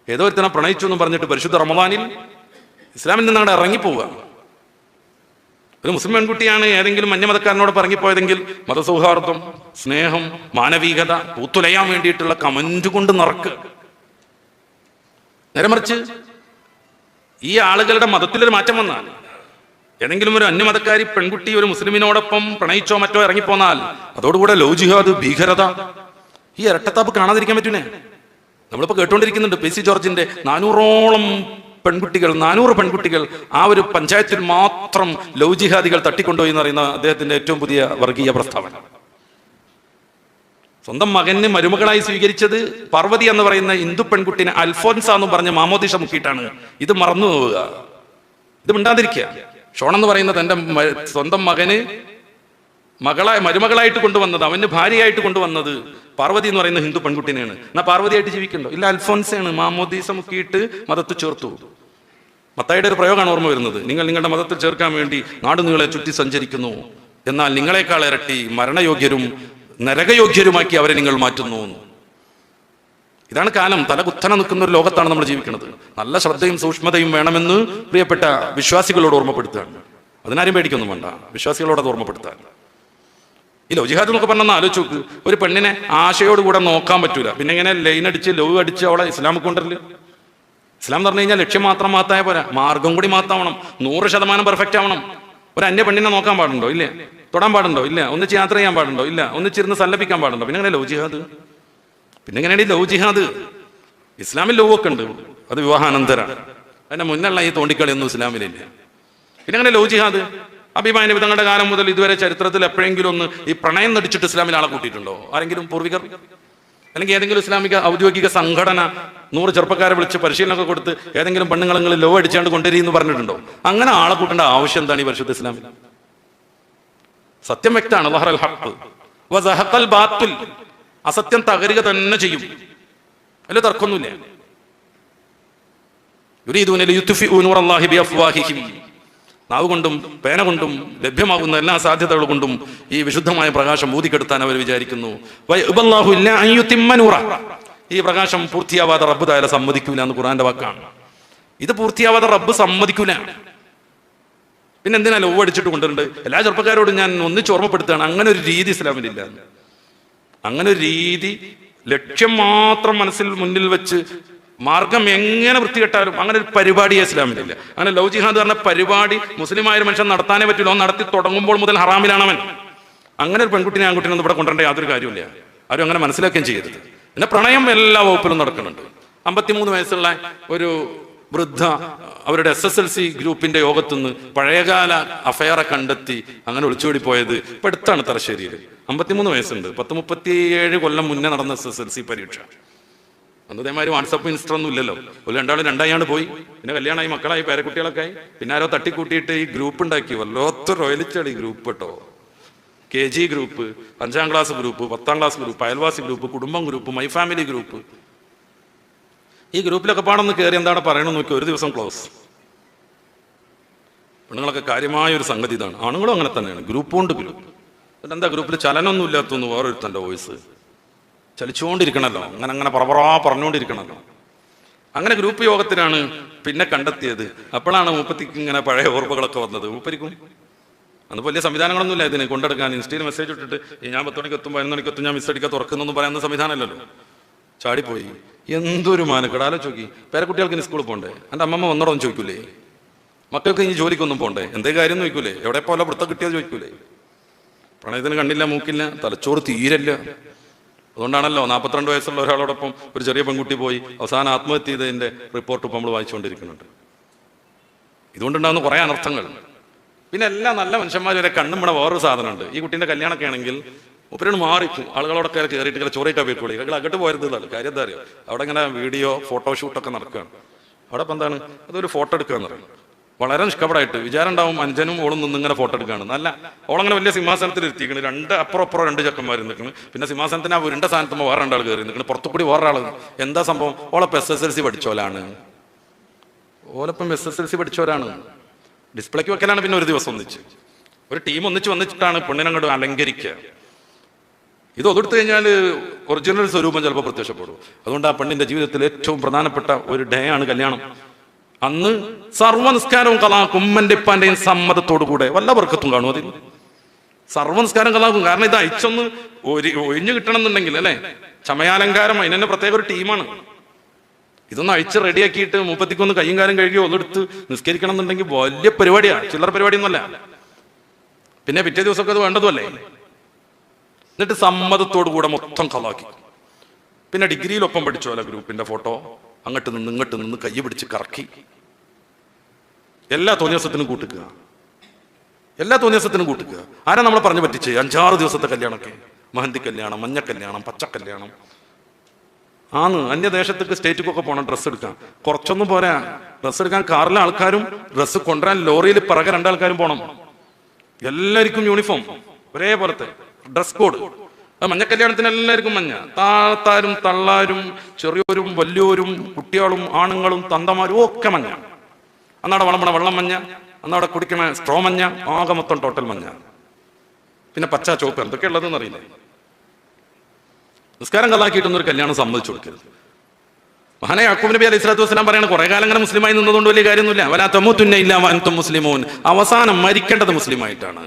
ഏതോ ഒരുത്തനെ പ്രണയിച്ചു എന്ന് പറഞ്ഞിട്ട് പരിശുദ്ധ റമദാനിൽ ഇസ്ലാമിൽ നിന്ന് അങ്ങോട്ട് ഇറങ്ങിപ്പോവുക. ഒരു മുസ്ലിം പെൺകുട്ടിയാണ് ഏതെങ്കിലും മഞ്ഞമതക്കാരനോട് ഇറങ്ങിപ്പോയതെങ്കിൽ മതസൗഹാർദ്ദം, സ്നേഹം, മാനവികത പൂത്തുലയാൻ വേണ്ടിയിട്ടുള്ള കമന്റ് കൊണ്ട് നിറക്കുക. നേരെ മറിച്ച് ഈ ആളുകളുടെ മതത്തിലൊരു മാറ്റം വന്നാൽ, ഏതെങ്കിലും ഒരു അന്യമതക്കാരി പെൺകുട്ടി ഒരു മുസ്ലിമിനോടൊപ്പം പ്രണയിച്ചോ മറ്റോ ഇറങ്ങിപ്പോന്നാൽ അതോടുകൂടെ ലവ് ജിഹാദ്, ഭീകരത, ഈ ഇരട്ടത്താപ്പ് കാണാതിരിക്കാൻ പറ്റൂലേ? നമ്മളിപ്പോൾ കേട്ടുകൊണ്ടിരിക്കുന്നുണ്ട് പി സി ജോർജിന്റെ 400 പെൺകുട്ടികൾ ആ ഒരു പഞ്ചായത്തിൽ മാത്രം ലവ് ജിഹാദികൾ തട്ടിക്കൊണ്ടുപോയി എന്ന് പറയുന്ന അദ്ദേഹത്തിന്റെ ഏറ്റവും പുതിയ വർഗീയ പ്രസ്താവന. സ്വന്തം മകന് മരുമകളായി സ്വീകരിച്ചത് പാർവതി എന്ന് പറയുന്ന ഹിന്ദു പെൺകുട്ടിനെ അൽഫോൻസ എന്ന് പറഞ്ഞ മാമോദിഷ മുക്കിയിട്ടാണ്. ഇത് മറന്നു പോവുക, ഇത് മിണ്ടാതിരിക്കുക. ഷോൺ എന്ന് പറയുന്നത് എന്റെ സ്വന്തം മകന് മരുമകളായിട്ട് കൊണ്ടുവന്നത്, അവന് ഭാര്യയായിട്ട് കൊണ്ടുവന്നത് പാർവതി എന്ന് പറയുന്ന ഹിന്ദു പെൺകുട്ടിനെയാണ്. എന്നാ പാർവതിയായിട്ട് ജീവിക്കണ്ടോ? ഇല്ല, അൽഫോൻസയാണ്. മാമോദീസ മുക്കിയിട്ട് മതത്തിൽ ചേർത്തു. മത്തായിയുടെ ഒരു പ്രയോഗമാണ് ഓർമ്മ വരുന്നത്. നിങ്ങൾ നിങ്ങളുടെ മതത്തിൽ ചേർക്കാൻ വേണ്ടി നാടുനീളെ ചുറ്റി സഞ്ചരിക്കുന്നു, എന്നാൽ നിങ്ങളെക്കാൾ ഇരട്ടി മരണയോഗ്യരും നരകയോഗ്യരുമാക്കി അവരെ നിങ്ങൾ മാറ്റുന്നു. ഇതാണ് കാലം. തലകുത്തനെ നിൽക്കുന്ന ഒരു ലോകത്താണ് നമ്മൾ ജീവിക്കുന്നത്. നല്ല ശ്രദ്ധയും സൂക്ഷ്മതയും വേണമെന്ന് പ്രിയപ്പെട്ട വിശ്വാസികളോട് ഓർമ്മപ്പെടുത്തുകയാണ്. അതിനാരും പേടിക്കൊന്നും വേണ്ട, വിശ്വാസികളോട് അത് ഓർമ്മപ്പെടുത്താൻ. ഈ ലവ് ജിഹാദ് എന്നൊക്കെ പറഞ്ഞാൽ ആലോചിച്ച് നോക്ക്. ഒരു പെണ്ണിനെ ആശയോടുകൂടെ നോക്കാൻ പറ്റൂല, പിന്നെ ഇങ്ങനെ ലൈൻ അടിച്ച് ലവ് അടിച്ച് അവളെ ഇസ്ലാമിൽ കൊണ്ടല്ലേ? ഇസ്ലാം എന്ന് പറഞ്ഞു കഴിഞ്ഞാൽ ലക്ഷ്യം മാത്രം മാത്തായ പോരാ, മാർഗം കൂടി മാത്താവണം. 100% പെർഫെക്റ്റ് ആവണം. ഒരു അന്യ പെണ്ണിനെ നോക്കാൻ പാടുണ്ടോ? ഇല്ല. തൊടാൻ പാടുണ്ടോ? ഇല്ല. ഒന്നിച്ച് യാത്ര ചെയ്യാൻ പാടുണ്ടോ? ഇല്ല. ഒന്നിച്ചിരുന്ന് സല്ലപിക്കാൻ പാടുണ്ടോ? പിന്നെ എങ്ങനെ ലവ് ജിഹാദ്? പിന്നെ എങ്ങനെയാണ് ഈ ലവ് ജിഹാദ്? ഇസ്ലാമിൽ ലവ് ഒക്കെ ഉണ്ട്, അത് വിവാഹാനന്തര. അതിന്റെ മുന്നുള്ള ഈ തോണ്ടിക്കളിയൊന്നും ഇസ്ലാമിലില്ല. പിന്നെ എങ്ങനെ ലവ് ജിഹാദ്? അഭിമാന വിധങ്ങളുടെ കാലം മുതൽ ഇതുവരെ ചരിത്രത്തിൽ എപ്പോഴെങ്കിലും ഒന്ന് ഈ പ്രണയം നടിച്ചിട്ട് ഇസ്ലാമിൽ ആളെ കൂട്ടിയിട്ടുണ്ടോ ആരെങ്കിലും പൂർവികർ? അല്ലെങ്കിൽ ഏതെങ്കിലും ഇസ്ലാമിക ഔദ്യോഗിക സംഘടന 100 ചെറുപ്പക്കാരെ വിളിച്ച് പരിശീലനമൊക്കെ കൊടുത്ത് ഏതെങ്കിലും പെണ്ണുങ്ങളെങ്കിലും ലവ് അടിച്ചാണ്ട് കൊണ്ടുവരികയെന്ന് പറഞ്ഞിട്ടുണ്ടോ? അങ്ങനെ ആളെ കൂട്ടേണ്ട ആവശ്യം എന്താണ് ഈ പരിശുദ്ധ ഇസ്ലാമിൽ? സത്യം വ്യക്തമാണ്. ലഹറൽ ഹഖ് വസഹഖൽ ബാത്തിൽ. അസത്യം തകരുക തന്നെ ചെയ്യും, അല്ല തർക്കൊന്നുമില്ല. യുരീദൂന ലിയുത്ഫിഉ നൂറല്ലാഹി ബിഅഫ്വാഹിഹിം. നാവ് കൊണ്ടും പേന കൊണ്ടും ലഭ്യമാകുന്ന എല്ലാ സാധ്യതകൾ കൊണ്ടും ഈ വിശുദ്ധമായ പ്രകാശം ഊതിക്കെടുത്താൻ അവർ വിചാരിക്കുന്നു. ഈ പ്രകാശം പൂർത്തിയാവാതെ റബ്ബ് താല സമ്മതിക്കൂല എന്ന് ഖുർആന്റെ വാക്കാണ്. ഇത് പൂർത്തിയാവാതെ റബ്ബ് സമ്മതിക്കൂല. പിന്നെ എന്തിനാ ലവ് അടിച്ചിട്ട് കൊണ്ടുവരുന്നുണ്ട്? എല്ലാ ചെറുപ്പക്കാരോടും ഞാൻ ഒന്നിച്ച് ഓർമ്മപ്പെടുത്തുകയാണ്, അങ്ങനെ ഒരു രീതി ഇസ്ലാമിലില്ല. അങ്ങനെ ഒരു രീതി, ലക്ഷ്യം മാത്രം മനസ്സിൽ മുന്നിൽ വെച്ച് മാർഗം എങ്ങനെ വൃത്തികെട്ടാലും അങ്ങനെ ഒരു പരിപാടി ഇസ്ലാമിലില്ല. അങ്ങനെ ലവ് ജിഹാദ് പറഞ്ഞ പരിപാടി മുസ്ലിമായ ഒരു മനുഷ്യൻ നടത്താനേ പറ്റില്ല. അവൻ നടത്തി തുടങ്ങുമ്പോൾ മുതൽ ഹറാമിലാണ് അവൻ. അങ്ങനെ ഒരു പെൺകുട്ടിനെ ആൺകുട്ടിനെ ഒന്നും ഇവിടെ കൊണ്ടുവരേണ്ട യാതൊരു കാര്യമില്ല. ആരും അങ്ങനെ മനസ്സിലാക്കുകയും ചെയ്യരുത്. പിന്നെ പ്രണയം എല്ലാ വകുപ്പിലും നടക്കുന്നുണ്ട്. 53 വയസ്സുള്ള ഒരു വൃദ്ധ അവരുടെ SSLC ഗ്രൂപ്പിന്റെ യോഗത്തുനിന്ന് പഴയകാല അഫയറെ കണ്ടെത്തി അങ്ങനെ ഒളിച്ചോടി പോയത് ഇപ്പൊ അടുത്താണ് തലശ്ശേരിയിൽ. 53 വയസ്സുണ്ട്. 37 കൊല്ലം മുന്നേ നടന്ന SSLC പരീക്ഷ. അന്നതേമാതിരി വാട്സപ്പ് ഇൻസ്റ്റൊന്നും ഇല്ലല്ലോ. ഒരു രണ്ടാളും രണ്ടായാണ് പോയി. പിന്നെ കല്യാണമായി, മക്കളായി, പേരക്കുട്ടികളൊക്കെ ആയി. പിന്നെ ആരോ തട്ടിക്കൂട്ടിയിട്ട് ഈ ഗ്രൂപ്പ് ഉണ്ടാക്കി. വല്ലാത്ത റോയലിച്ചാണ് ഈ ഗ്രൂപ്പ് കേട്ടോ. KG group, 5ാം class group, 10ാം class group, അയൽവാസി ഗ്രൂപ്പ്, കുടുംബം ഗ്രൂപ്പ്, മൈ ഫാമിലി ഗ്രൂപ്പ്. ഈ ഗ്രൂപ്പിലൊക്കെ പാടൊന്ന് കയറി എന്താണ് പറയണമെന്ന് നോക്കി ഒരു ദിവസം ക്ലോസ്. പെണ്ണുങ്ങളൊക്കെ കാര്യമായ ഒരു സംഗതി ഇതാണ്. ആണുങ്ങളും അങ്ങനെ തന്നെയാണ്. ഗ്രൂപ്പ് കൊണ്ട് ഗ്രൂപ്പ്. എന്താ ഗ്രൂപ്പിൽ ചലനമൊന്നും ഇല്ലാത്തൊന്ന് വേറൊരുത്തൻ്റെ വോയിസ് ചലിച്ചുകൊണ്ടിരിക്കണമല്ലോ, അങ്ങനെ പറഞ്ഞുകൊണ്ടിരിക്കണമല്ലോ. അങ്ങനെ ഗ്രൂപ്പ് യോഗത്തിനാണ് പിന്നെ കണ്ടെത്തിയത്. അപ്പോഴാണ് മൂപ്പത്തിക്ക് ഇങ്ങനെ പഴയ ഓർമ്മകളൊക്കെ വന്നത്. മൂപ്പരിക്കും അന്ന് വലിയ സംവിധാനങ്ങളൊന്നുമില്ല ഇതിന് കൊണ്ടെടുക്കാൻ. ഇൻസ്റ്റയിൽ മെസ്സേജ് ഇട്ടിട്ട് ഞാൻ 10 മണിക്ക് എത്തും, 11 മണിക്ക് എത്തും, ഞാൻ മിസ് അടിക്കാൻ തുറക്കുന്നൊന്നും പറയുന്ന സംവിധാനമല്ലല്ലോ. ചാടിപ്പോയി. എന്തൊരു മാനക്കെടാലോ ചോദിക്കി. പേരക്കുട്ടികൾക്ക് ഇനി സ്കൂളിൽ പോകണ്ടേ? എൻ്റെ അമ്മമ്മ വന്നോടൊന്നും ചോദിക്കൂലേ? മക്കൾക്ക് ഇനി ജോലിക്കൊന്നും പോകണ്ടേ? എന്തേ കാര്യം ചോദിക്കൂലേ? എവിടെ പോലെ വൃത്തം കിട്ടിയത് ചോദിക്കൂലേ? പ്രണയത്തിന് കണ്ണില്ല, മൂക്കില്ല, തലച്ചോറ് തീരല്ല. അതുകൊണ്ടാണല്ലോ 42 വയസ്സുള്ള ഒരാളോടൊപ്പം ഒരു ചെറിയ പെൺകുട്ടി പോയി അവസാനം ആത്മഹത്യ ചെയ്തതിന്റെ റിപ്പോർട്ട് ഇപ്പോൾ നമ്മൾ വായിച്ചുകൊണ്ടിരിക്കുന്നുണ്ട്. ഇതുകൊണ്ടുണ്ടാകുന്ന കുറേ അനർത്ഥങ്ങൾ. പിന്നെ എല്ലാ നല്ല മനുഷ്യന്മാരും വരെ കണ്ണും ഇവിടെ വേറൊരു സാധനമുണ്ട്. ഈ കുട്ടീൻ്റെ കല്യാണമൊക്കെ ആണെങ്കിൽ ഒപ്പരണ് മാറിക്കും. ആളുകളോടൊക്കെ കയറിയിട്ട് ഇങ്ങനെ ചോറിയിട്ടാ പോയിക്കോളി, നിങ്ങൾ അങ്ങോട്ട് പോരുന്നത്. കാര്യം എന്താ അറിയോ? അവിടെ ഇങ്ങനെ വീഡിയോ ഫോട്ടോഷൂട്ടൊക്കെ നടക്കുകയാണ്. അവിടെ ഇപ്പം എന്താണ്, അതൊരു ഫോട്ടോ എടുക്കുക എന്ന് പറയും. വളരെ നിഷ്കപടമായിട്ട് വിചാരം ഉണ്ടാവും അനുജനും ഓളും നിന്ന് ഇങ്ങനെ ഫോട്ടോ എടുക്കുകയാണ്. നല്ല ഓളങ്ങനെ വലിയ സിംഹാസനത്തിൽ ഇരുത്തിക്കണ്. അപ്പുറം 2 ചെക്കന്മാർ നിൽക്കുന്നു. പിന്നെ സിംഹാസനത്തിന് ആ ഉരുണ്ട സ്ഥാനത്തുമ്പോൾ വേറെ 2 ആൾ കയറി നിൽക്കുന്നു. പുറത്തുകൂടി വേറെ ആൾ. എന്താ സംഭവം? ഓളപ്പം SSLC പഠിച്ചോലാണ്. ഓലപ്പം SSLC പഠിച്ചവരാണ്. ഡിസ്പ്ലേക്ക് വെക്കലാണ്. പിന്നെ ഒരു ദിവസം ഒന്നിച്ച് ഒരു ടീം ഒന്നിച്ച് വന്നിട്ടാണ് പെണ്ണിനങ്ങോട്ട് അലങ്കരിക്കുക. ഇത് ഒതെടുത്തു കഴിഞ്ഞാൽ ഒറിജിനൽ സ്വരൂപം ചിലപ്പോൾ പ്രത്യക്ഷപ്പെടും. അതുകൊണ്ട് ആ പെണ്ണിന്റെ ജീവിതത്തിൽ ഏറ്റവും പ്രധാനപ്പെട്ട ഒരു ഡേ ആണ് കല്യാണം. അന്ന് സർവ്വനിസ്കാരവും കലാക്കും, ഉമ്മന്റെ ഇപ്പാന്റെയും സമ്മതത്തോടു കൂടെ. വല്ല വർക്കത്തും കാണും അതിൽ. സർവ്വനിസ്കാരം കലാക്കും. കാരണം ഇത് അയച്ചൊന്ന് ഒഴിഞ്ഞു കിട്ടണം എന്നുണ്ടെങ്കിൽ അല്ലെ, ചമയാലങ്കാരം അതിനെ പ്രത്യേക ഒരു ടീമാണ്. ഇതൊന്ന് അഴിച്ച് റെഡിയാക്കിയിട്ട് മുപ്പത്തിക്കൊന്ന് കയ്യും കാലം കഴുകി ഒന്നെടുത്ത് നിസ്കരിക്കണം എന്നുണ്ടെങ്കിൽ വലിയ പരിപാടിയാണ്, ചില്ലറ പരിപാടിയൊന്നുമല്ല. പിന്നെ പിറ്റേ ദിവസമൊക്കെ അത് വേണ്ടതുമല്ലേ. എന്നിട്ട് സമ്മതത്തോടു കൂടെ മൊത്തം കലാക്കി. പിന്നെ ഡിഗ്രിയിലൊപ്പം പഠിച്ചോ അല്ല ഗ്രൂപ്പിന്റെ ഫോട്ടോ അങ്ങോട്ട് നിന്ന് ഇങ്ങോട്ട് നിന്ന് കൈ പിടിച്ച് കറക്കി. എല്ലാ തോന്നിയസത്തിനും കൂട്ടിക്കുക, എല്ലാ തോന്നിയസത്തിനും കൂട്ടിക്കുക. ആരാ നമ്മളെ പറഞ്ഞു പറ്റിച്ച്? 5-6 ദിവസത്തെ കല്യാണമൊക്കെ, മെഹന്തി കല്യാണം, മഞ്ഞ കല്യാണം, പച്ച കല്യാണം. അന്യദേശത്തേക്ക് സ്റ്റേറ്റിക്കൊക്കെ പോകണം ഡ്രസ്സ് എടുക്കാൻ. കുറച്ചൊന്നും പോരാ, ഡ്രസ്സ് എടുക്കാൻ കാറിലെ ആൾക്കാരും ഡ്രസ്സ് കൊണ്ടുവരാൻ ലോറിയിൽ പിറകെ 2 ആൾക്കാരും പോകണം. എല്ലാവർക്കും യൂണിഫോം ഒരേപോലത്തെ ഡ്രസ് കോഡ്. മഞ്ഞ കല്യാണത്തിന് എല്ലാവർക്കും മഞ്ഞ. താത്താരും തള്ളാരും ചെറിയോരും വലിയോരും കുട്ടികളും ആണുങ്ങളും തന്തമാരും ഒക്കെ മഞ്ഞ. അന്നവിടെ വളമ്പണ വെള്ളം മഞ്ഞ, അന്നവിടെ കുടിക്കണ സ്ട്രോ മഞ്ഞ, ആകെ മൊത്തം ടോട്ടൽ മഞ്ഞ. പിന്നെ പച്ച ചുവപ്പ് എന്തൊക്കെ ഉള്ളതെന്ന് അറിയില്ല. നിസ്കാരം കലാക്കിയിട്ടൊന്നൊരു കല്യാണം സമ്മതിച്ചു കൊടുക്കരുത്. മഹാനായ യാക്കൂബ് നബി അലൈഹി സ്വലാത്തു വസ്സലാം പറയാണ്, കുറെ കാലം അങ്ങനെ മുസ്ലിമായി നിന്നതുകൊണ്ട് വലിയ കാര്യമൊന്നുമില്ല. വലാ തമൂതുന്ന ഇല്ലാ വഅൻതും മുസ്ലിമൂൻ. അവസാനം മരിക്കേണ്ടത് മുസ്ലിമായിട്ടാണ്.